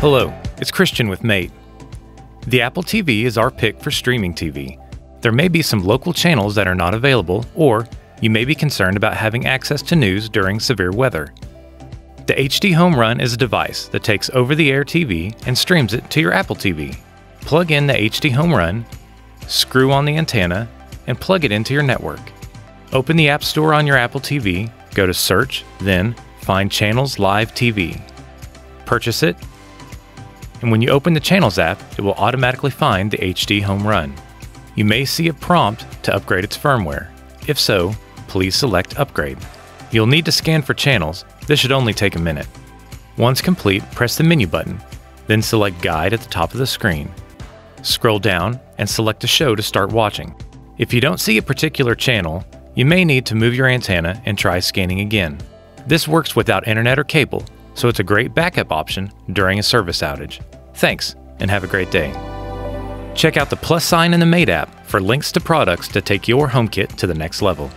Hello, it's Christian with Mate. The Apple TV is our pick for streaming TV. There may be some local channels that are not available, or you may be concerned about having access to news during severe weather. The HD Home Run is a device that takes over-the-air TV and streams it to your Apple TV. Plug in the HD Home Run, screw on the antenna, and plug it into your network. Open the App Store on your Apple TV, go to Search, then find Channels Live TV. Purchase it, and when you open the Channels app, it will automatically find the HD Home Run. You may see a prompt to upgrade its firmware. If so, please select Upgrade. You'll need to scan for channels. This should only take a minute. Once complete, press the menu button, then select Guide at the top of the screen. Scroll down and select a show to start watching. If you don't see a particular channel, you may need to move your antenna and try scanning again. This works without internet or cable, so it's a great backup option during a service outage. Thanks, and have a great day. Check out the plus sign in the Mate app for links to products to take your HomeKit to the next level.